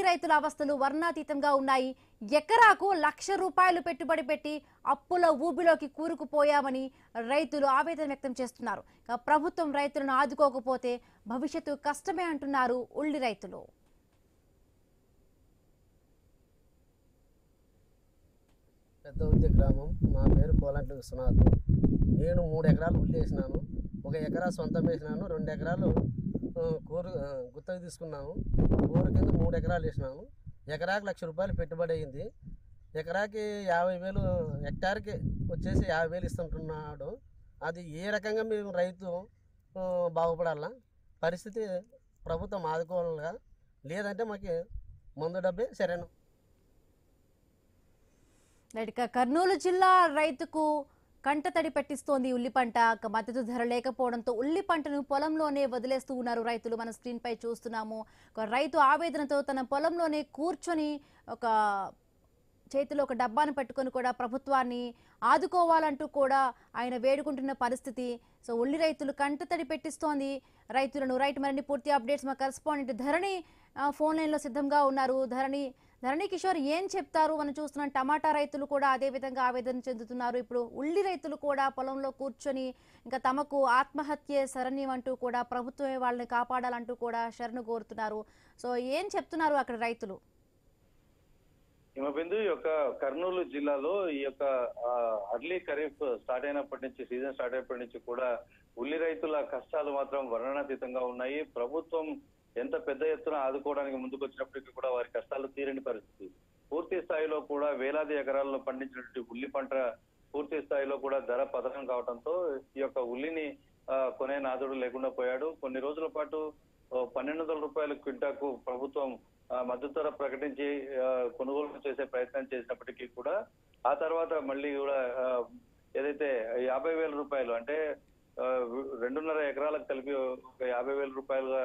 రైతుల అవస్థలు వర్ణాతీతంగా ఉన్నాయి. ఎకరాకు ₹1,00,000 పెట్టుబడి పెట్టి అప్పుల ఊబిలోకి కూరుకుపోయామని రైతులు ఆవేదన వ్యక్తం చేస్తున్నారు. ప్రభుత్వం రైతులను ఆదుకోకపోతే భవిష్యత్తు కష్టమే అంటున్నారు ఉల్లి రైతులు. పెద్ద ఉద్య గ్రామం. నా పేరు కోలంటి విశ్వనాథ్. నేను 3 ఎకరాలు ఉల్లి వేసినాను. 1 ఎకరా సొంతం వేసినాను. 2 ఎకరాలు కూరు గుత్తకు తీసుకున్నాను. కూరు కింద 3 ఎకరాలు వేసినాను. ఎకరాకి ₹1,00,000 పెట్టుబడి అయ్యింది. ఎకరాకి 50,000, హెక్టార్కి వచ్చేసి 50,000 ఇస్తుంటున్నాడు. అది ఏ రకంగా మేము రైతు బాగుపడాలా? పరిస్థితి ప్రభుత్వం ఆదుకోవాలిగా, లేదంటే మాకు మందు డబ్బే సరైన. కర్నూలు జిల్లా రైతుకు కంటతడి పెట్టిస్తోంది ఉల్లి పంట. మద్దతు ధర లేకపోవడంతో ఉల్లి పంటను పొలంలోనే వదిలేస్తూ ఉన్నారు రైతులు. మన స్క్రీన్ పై చూస్తున్నాము. రైతు ఆవేదనతో తన పొలంలోనే కూర్చొని చేతిలో ఒక డబ్బాను పెట్టుకొని కూడా ప్రభుత్వాన్ని ఆదుకోవాలంటూ కూడా ఆయన వేడుకుంటున్న పరిస్థితి. సో ఉల్లి రైతులు కంటతడి పెట్టిస్తోంది రైతులను. మరిన్ని పూర్తి అప్డేట్స్ మా కరెస్పాండెంట్ ధరణి ఫోన్ లైన్లో సిద్ధంగా ఉన్నారు. ధరణి కిషోర్, ఏం చెప్తారు? మనం చూస్తున్నాం టమాటా రైతులు కూడా అదే విధంగా ఆవేదన చెందుతున్నారు. ఇప్పుడు ఉల్లి రైతులు కూడా పొలంలో కూర్చొని ఇంకా తమకు ఆత్మహత్య శరణ్యం అంటూ కూడా ప్రభుత్వమే వాళ్ళని కాపాడాలంటూ కూడా శరణు కోరుతున్నారు. సో ఏం చెప్తున్నారు అక్కడ రైతులు? హిమబిందు, ఈ యొక్క కర్నూలు జిల్లాలో ఈ యొక్క అర్లీ ఖరీఫ్ స్టార్ట్ అయినప్పటి నుంచి, సీజన్ స్టార్ట్ అయినప్పటి నుంచి కూడా ఉల్లి రైతుల కష్టాలు మాత్రం వర్ణనాతీతంగా ఉన్నాయి. ప్రభుత్వం ఎంత పెద్ద ఎత్తున ఆదుకోవడానికి ముందుకు వచ్చినప్పటికీ కూడా వారి కష్టాలు తీరని పరిస్థితి. పూర్తి స్థాయిలో కూడా వేలాది ఎకరాలను పండించినటువంటి ఉల్లి పంట పూర్తి స్థాయిలో కూడా ధర పతనం కావడంతో ఈ యొక్క ఉల్లిని కొనే నాదుడు లేకుండా పోయాడు. కొన్ని రోజుల పాటు ₹1,200 క్వింటాకు ప్రభుత్వం మద్దతు ధర ప్రకటించి కొనుగోలు చేసే ప్రయత్నం చేసినప్పటికీ కూడా ఆ తర్వాత మళ్ళీ కూడా ఏదైతే ₹50,000 అంటే 2.5 ఎకరాలకు కలిపి ఒక ₹50,000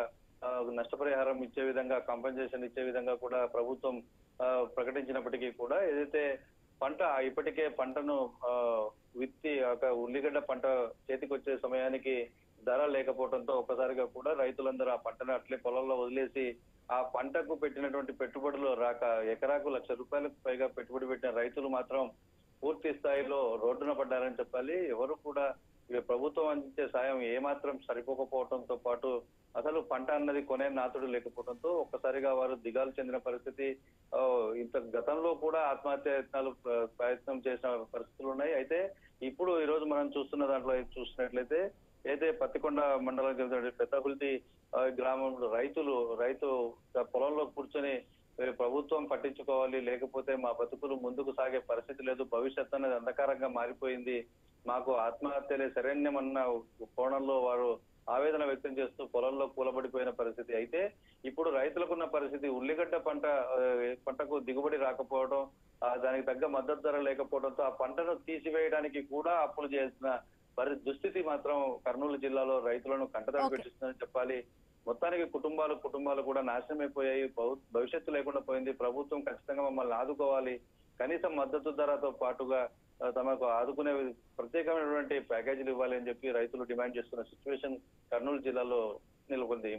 నష్టపరిహారం ఇచ్చే విధంగా, కాంపెన్సేషన్ ఇచ్చే విధంగా కూడా ప్రభుత్వం ప్రకటించినప్పటికీ కూడా ఏదైతే పంట ఇప్పటికే పంటను విత్తి ఒక ఉల్లిగడ్డ పంట చేతికి వచ్చే సమయానికి ధర లేకపోవడంతో ఒక్కసారిగా కూడా రైతులందరూ ఆ పంటను అట్లే పొలంలో వదిలేసి ఆ పంటకు పెట్టినటువంటి పెట్టుబడులు రాక ఎకరాకు ₹1,00,000 పైగా పెట్టుబడి పెట్టిన రైతులు మాత్రం పూర్తి స్థాయిలో రోడ్డున పడ్డారని చెప్పాలి. ఎవరు కూడా ప్రభుత్వం అందించే సాయం ఏమాత్రం సరిపోకపోవడంతో పాటు అసలు పంట అన్నది కొనే నాతుడు లేకపోవడంతో ఒక్కసారిగా వారు దిగాలు చెందిన పరిస్థితి. ఇంత గతంలో కూడా ఆత్మహత్య ప్రయత్నం చేసిన పరిస్థితులు ఉన్నాయి. అయితే ఇప్పుడు ఈ రోజు మనం చూస్తున్న దాంట్లో చూసినట్లయితే అయితే పత్తికొండ మండలం పెద్దహుల్తి గ్రామంలో రైతు పొలంలో కూర్చొని ప్రభుత్వం పట్టించుకోవాలి, లేకపోతే మా బతుకులు ముందుకు సాగే పరిస్థితి లేదు, భవిష్యత్తు అనేది అంధకారంగా మారిపోయింది, మాకు ఆత్మహత్యలే శరణ్యమన్న కోణంలో వారు ఆవేదన వ్యక్తం చేస్తూ పొలంలో కూలబడిపోయిన పరిస్థితి. అయితే ఇప్పుడు రైతులకున్న పరిస్థితి ఉల్లిగడ్డ పంటకు దిగుబడి రాకపోవడం, దానికి తగ్గ మద్దతు ధర లేకపోవడంతో ఆ పంటను తీసివేయడానికి కూడా అప్పులు చేయాల్సిన దుస్థితి మాత్రం కర్నూలు జిల్లాలో రైతులను కంటతడి పెట్టిస్తుందని చెప్పాలి. మొత్తానికి కుటుంబాలు కూడా నాశనం అయిపోయాయి. భవిష్యత్తు లేకుండా పోయింది. ప్రభుత్వం ఖచ్చితంగా మమ్మల్ని ఆదుకోవాలి, కనీసం మద్దతు ధరతో పాటుగా తమకు ఆదుకునే ప్రత్యేకమైనటువంటి ప్యాకేజీలు ఇవ్వాలి అని చెప్పి రైతులు డిమాండ్ చేస్తున్న సిచ్యువేషన్ కర్నూలు జిల్లాలో నెలకొంది.